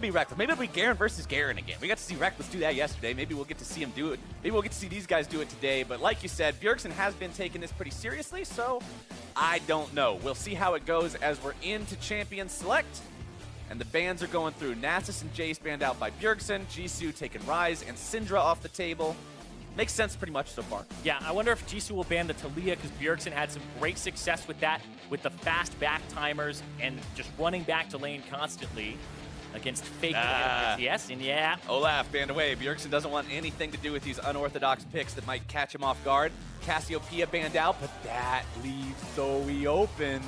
Be Reckless. Maybe it'll be Garen versus Garen again. We got to see Reckless do that yesterday. Maybe we'll get to see him do it. Maybe we'll get to see these guys do it today. But like you said, BJERGSEN has been taking this pretty seriously, so I don't know. We'll see how it goes as we're into Champion Select. And the bans are going through. Nasus and Jace banned out by BJERGSEN. JISU taking Ryze and Syndra off the table. Makes sense pretty much so far. Yeah, I wonder if JISU will ban the Taliyah because BJERGSEN had some great success with that, with the fast back timers and just running back to lane constantly against fake yes, and yeah. Olaf banned away. BJERGSEN doesn't want anything to do with these unorthodox picks that might catch him off guard. Cassiopeia banned out, but that leaves Zoe open.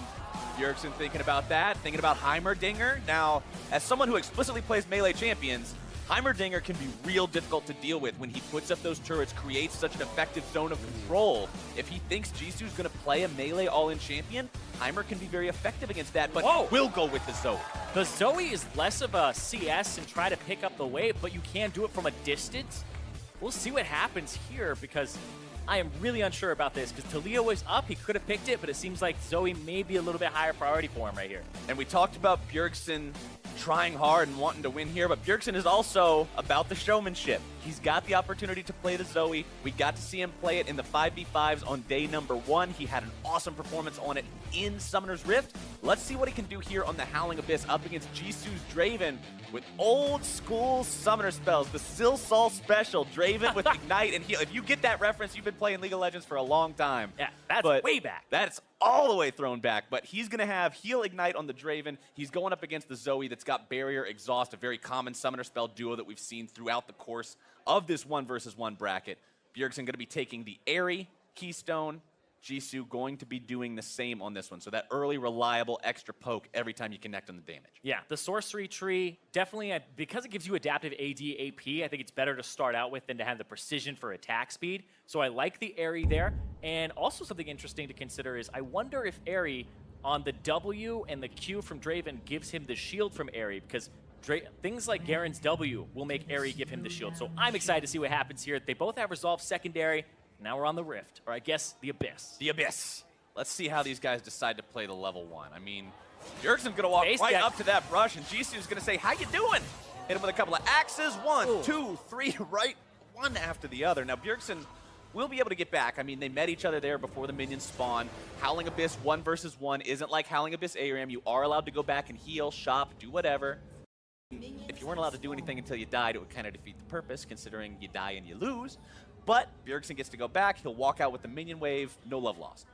BJERGSEN thinking about that, thinking about Heimerdinger. Now, as someone who explicitly plays melee champions, Heimerdinger can be real difficult to deal with when he puts up those turrets, creates such an effective zone of control. If he thinks Jisu's going to play a melee all-in champion, Heimer can be very effective against that, but will go with the Zoe. The Zoe is less of a CS and try to pick up the wave, but you can do it from a distance. We'll see what happens here because I am really unsure about this because Taliyah was up, he could have picked it, but it seems like Zoe may be a little bit higher priority for him right here. And we talked about BJERGSEN trying hard and wanting to win here, but BJERGSEN is also about the showmanship. He's got the opportunity to play the Zoe. We got to see him play it in the 5v5s on day number 1. He had an awesome performance on it in Summoner's Rift. Let's see what he can do here on the Howling Abyss up against Jisu's Draven with old school Summoner spells. The Silsol special, Draven with Ignite and Heal. If you get that reference, you've been playing League of Legends for a long time. Yeah, that's way back. That's all the way thrown back, but he's going to have Heal Ignite on the Draven. He's going up against the Zoe that's got Barrier Exhaust, a very common Summoner spell duo that we've seen throughout the course of this 1 versus 1 bracket. BJERGSEN going to be taking the Airy Keystone. JISU going to be doing the same on this one. So that early, reliable, extra poke every time you connect on the damage. Yeah, the sorcery tree, definitely, because it gives you adaptive AD, AP, I think it's better to start out with than to have the precision for attack speed. So I like the Airy there. And also something interesting to consider is I wonder if Airy on the W and the Q from Draven gives him the shield from Airy because things like Garen's W will make Airy give him the shield. So I'm excited to see what happens here. They both have Resolve secondary. Now we're on the Rift, or I guess the Abyss. The Abyss. Let's see how these guys decide to play the level 1. I mean, BJERGSEN's going to walk right up to that brush, and JISU's going to say, how you doing? Hit him with a couple of axes. 1, 2, 3, right, one after the other. Now, BJERGSEN will be able to get back. I mean, they met each other there before the minions spawn. Howling Abyss 1 versus 1 isn't like Howling Abyss ARAM. You are allowed to go back and heal, shop, do whatever. If you weren't allowed to do anything until you died, it would kind of defeat the purpose, considering you die and you lose. But BJERGSEN gets to go back. He'll walk out with the minion wave. No love lost.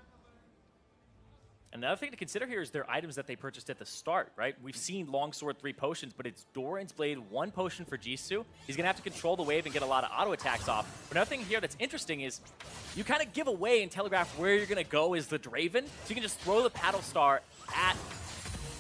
Another thing to consider here is their items that they purchased at the start, right? We've seen Longsword 3 potions, but it's Doran's Blade 1 potion for JISU. He's going to have to control the wave and get a lot of auto attacks off. But another thing here that's interesting is you kind of give away and telegraph where you're going to go is the Draven. So you can just throw the paddle star at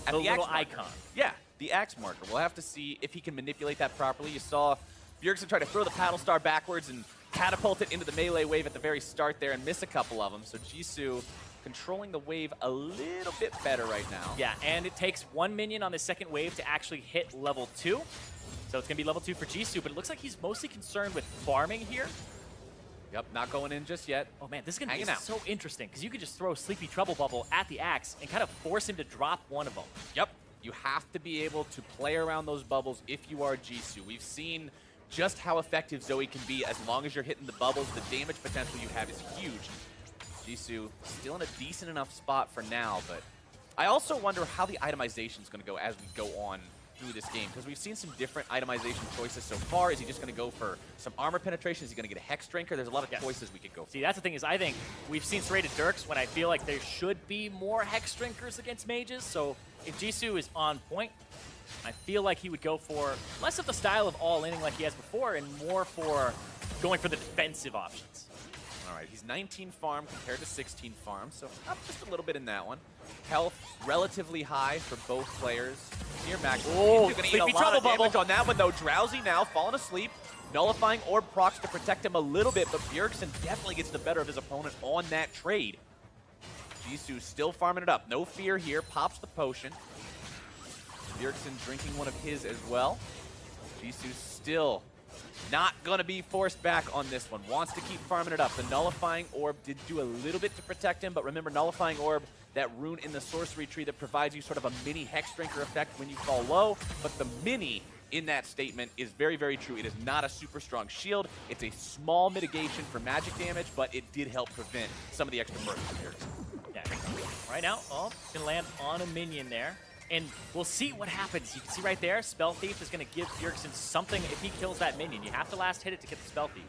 the little icon. Yeah, the axe marker. We'll have to see if he can manipulate that properly. You saw BJERGSEN try to throw the paddle star backwards and catapult it into the melee wave at the very start there and miss a couple of them. So JISU controlling the wave a little bit better right now. Yeah, and it takes 1 minion on the second wave to actually hit level 2. So it's going to be level 2 for JISU, but it looks like he's mostly concerned with farming here. Yep, not going in just yet. Oh man, this is going to be so interesting because you could just throw Sleepy Trouble Bubble at the axe and kind of force him to drop one of them. Yep, you have to be able to play around those bubbles if you are JISU. We've seen just how effective Zoe can be as long as you're hitting the bubbles. The damage potential you have is huge. JISU still in a decent enough spot for now, but I also wonder how the itemization is going to go as we go on through this game, because we've seen some different itemization choices so far. Is he just going to go for some armor penetration? Is he going to get a Hex Drinker? There's a lot of choices we could go for. See, that's the thing is I think we've seen Serrated Dirks when I feel like there should be more Hex Drinkers against mages. So if JISU is on point, I feel like he would go for less of the style of all-inning like he has before and more for going for the defensive options. All right, he's 19 farm compared to 16 farm, so up just a little bit in that one. Health relatively high for both players. Here, Max. Oh, going to eat a lot of damage on that one, though. Drowsy now, falling asleep. Nullifying Orb procs to protect him a little bit, but BJERGSEN definitely gets the better of his opponent on that trade. JISU still farming it up. No fear here. Pops the potion. BJERGSEN drinking one of his as well. JISU still not going to be forced back on this one. Wants to keep farming it up. The Nullifying Orb did do a little bit to protect him, but remember, Nullifying Orb, that rune in the sorcery tree that provides you sort of a mini Hex Drinker effect when you fall low, but the mini in that statement is very, very true. It is not a super strong shield. It's a small mitigation for magic damage, but it did help prevent some of the extra burst from Bjergsen. Yeah, right now, can land on a minion there. And we'll see what happens. You can see right there, Spell Thief is going to give BJERGSEN something if he kills that minion. You have to last hit it to get the Spell Thief.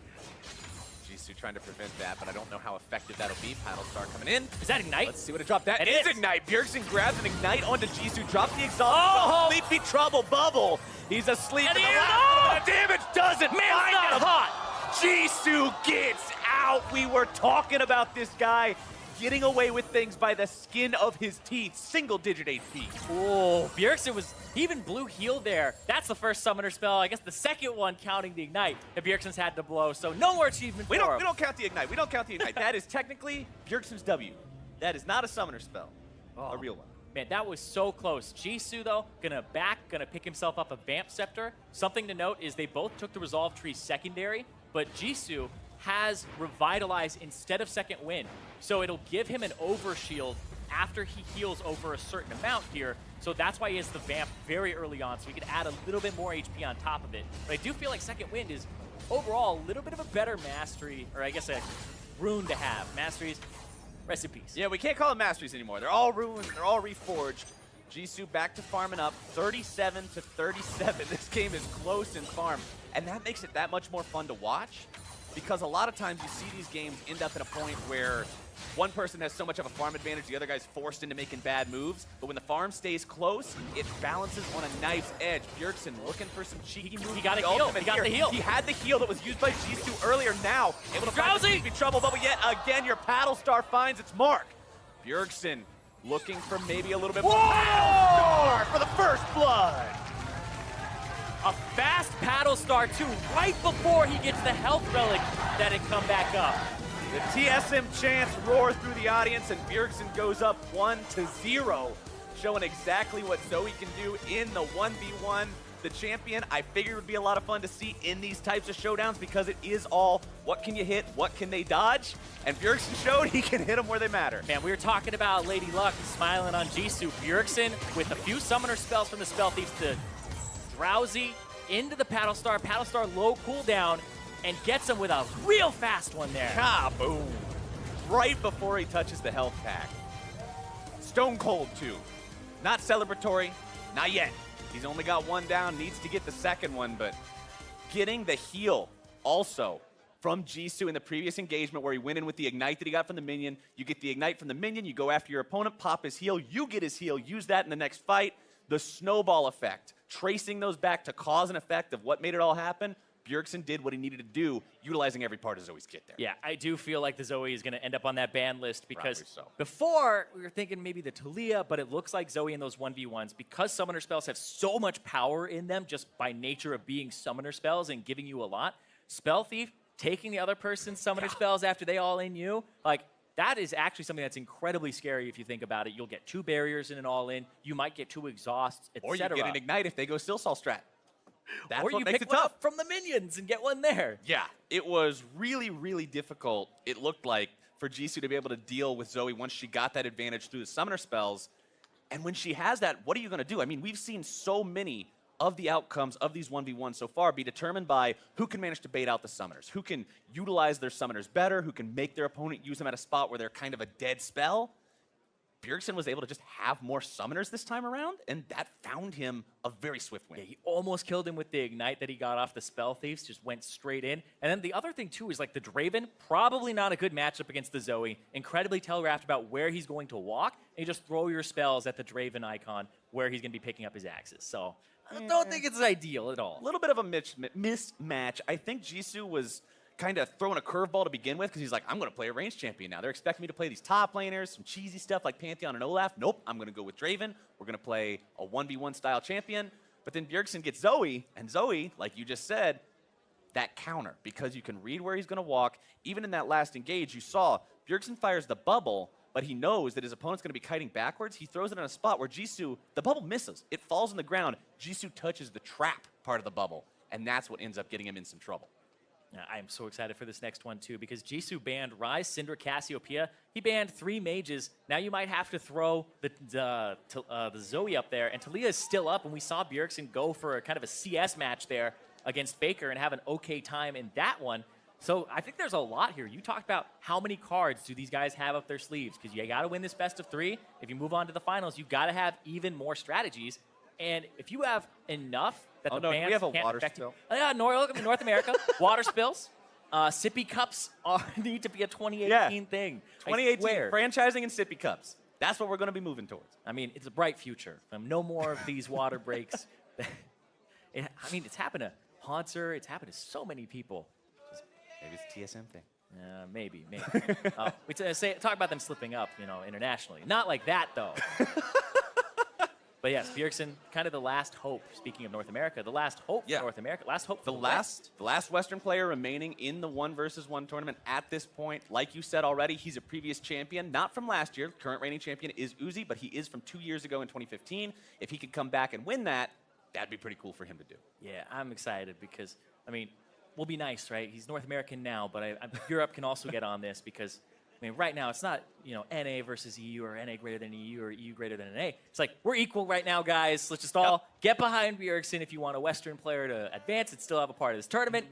JISU trying to prevent that, but I don't know how effective that'll be. Paddle Star coming in. Is that Ignite? Let's see what it dropped. That it is Ignite. BJERGSEN grabs an Ignite onto JISU, drops the exhaust. Sleepy Trouble Bubble. He's asleep in the last bit of damage. Doesn't find him. Hot. JISU gets out. We were talking about this guy getting away with things by the skin of his teeth. Single-digit HP. Oh, BJERGSEN was even blue heal there. That's the first summoner spell. I guess the second one counting the Ignite that BJERGSEN's had to blow. So no more achievement for him. We don't count the Ignite. We don't count the Ignite. That is technically BJERGSEN's W. That is not a summoner spell. A real one. Man, that was so close. JISU, though, gonna pick himself up a Vamp Scepter. Something to note is they both took the Resolve Tree secondary, but JISU has Revitalize instead of Second Wind. So it'll give him an overshield after he heals over a certain amount here. So that's why he has the Vamp very early on, so he could add a little bit more HP on top of it. But I do feel like Second Wind is overall a little bit of a better mastery, or I guess a rune to have. Masteries, rest in peace. Yeah, we can't call them masteries anymore. They're all ruined, they're all reforged. JISU back to farming up, 37 to 37. This game is close in farm, and that makes it that much more fun to watch, because a lot of times you see these games end up at a point where one person has so much of a farm advantage, the other guy's forced into making bad moves. But when the farm stays close, it balances on a knife's edge. BJERGSEN looking for some cheeky moves. He got a heal. He got the heal. He had the heal that was used by JISU earlier. Now able to find the Sleepy Trouble Bubble. Yet again, your Paddle Star finds its mark. BJERGSEN looking for maybe a little bit more Paddle Star for the first blood. A fast Paddle Star, too, right before he gets the health relic that had come back up. The TSM chants roar through the audience, and BJERGSEN goes up 1-0, showing exactly what Zoe can do in the 1v1. The champion, I figured would be a lot of fun to see in these types of showdowns, because it is all what can you hit, what can they dodge, and BJERGSEN showed he can hit them where they matter. Man, we were talking about Lady Luck smiling on JISU. BJERGSEN with a few summoner spells from the Spell Thieves to Drowsy into the Paddle Star low cooldown, and gets him with a real fast one there. Kaboom! Right before he touches the health pack. Stone Cold, too. Not celebratory, not yet. He's only got one down, needs to get the second one, but getting the heal also from JISU in the previous engagement where he went in with the Ignite that he got from the minion. You get the Ignite from the minion, you go after your opponent, pop his heal, you get his heal, use that in the next fight. The snowball effect, tracing those back to cause and effect of what made it all happen. BJERGSEN did what he needed to do, utilizing every part of Zoe's kit there. Yeah, I do feel like the Zoe is going to end up on that ban list, because so. Before we were thinking maybe the Talia, but it looks like Zoe in those 1v1s, because summoner spells have so much power in them just by nature of being summoner spells and giving you a lot. Spell Thief, taking the other person's summoner spells after they all in you, like, that is actually something that's incredibly scary if you think about it. You'll get 2 barriers in an all-in, you might get 2 exhausts, etc. Or you get an Ignite if they go Stillsaw strat. That's or what you makes pick it one tough. up from the minions and get one there. Yeah, it was really, really difficult, it looked like, for JISU to be able to deal with Zoe once she got that advantage through the summoner spells. And when she has that, what are you going to do? I mean, we've seen so many of the outcomes of these 1v1s so far be determined by who can manage to bait out the summoners, who can utilize their summoners better, who can make their opponent use them at a spot where they're kind of a dead spell. BJERGSEN was able to just have more summoners this time around, and that found him a very swift win. Yeah, he almost killed him with the Ignite that he got off the Spell Thieves, just went straight in. And then the other thing, too, is like the Draven, probably not a good matchup against the Zoe. Incredibly telegraphed about where he's going to walk, and you just throw your spells at the Draven icon where he's going to be picking up his axes. So I don't think it's ideal at all. A little bit of a mismatch. I think JISU was kind of throwing a curveball to begin with, because he's like, I'm going to play a ranged champion now. They're expecting me to play these top laners, some cheesy stuff like Pantheon and Olaf. Nope, I'm going to go with Draven. We're going to play a 1v1 style champion. But then BJERGSEN gets Zoe, and Zoe, like you just said, that counter, because you can read where he's going to walk. Even in that last engage, you saw BJERGSEN fires the bubble, but he knows that his opponent's going to be kiting backwards. He throws it in a spot where JISU, the bubble misses. It falls on the ground. JISU touches the trap part of the bubble, and that's what ends up getting him in some trouble. I am so excited for this next one, too, because JISU banned Ryze, Syndra, Cassiopeia. He banned 3 mages. Now you might have to throw the Zoe up there, and Talia is still up, and we saw BJERGSEN go for a kind of a CS match there against Faker and have an okay time in that one. So I think there's a lot here. You talked about how many cards do these guys have up their sleeves, because you got to win this best of 3. If you move on to the finals, you got to have even more strategies. And if you have enough that the bans we have a can't water affect spill. You. Yeah, North America, water spills. Sippy cups need to be a 2018 thing. 2018 franchising and sippy cups. That's what we're going to be moving towards. I mean, it's a bright future. No more of these water breaks. I mean, it's happened to Haunter. It's happened to so many people. Maybe it's a TSM thing. Maybe. We talk about them slipping up, internationally. Not like that, though. But yes, BJERGSEN, kind of the last hope. Speaking of North America, the last hope for North America. Last hope for the last Western player remaining in the 1-versus-1 tournament at this point. Like you said already, he's a previous champion, not from last year. Current reigning champion is Uzi, but he is from 2 years ago in 2015. If he could come back and win that, that'd be pretty cool for him to do. Yeah, I'm excited because, I mean, we'll be nice, right? He's North American now, but Europe can also get on this because, I mean, right now it's not, NA versus EU or NA greater than EU or EU greater than NA. It's like, we're equal right now, guys. Let's just all get behind BJERGSEN if you want a Western player to advance and still have a part of this tournament.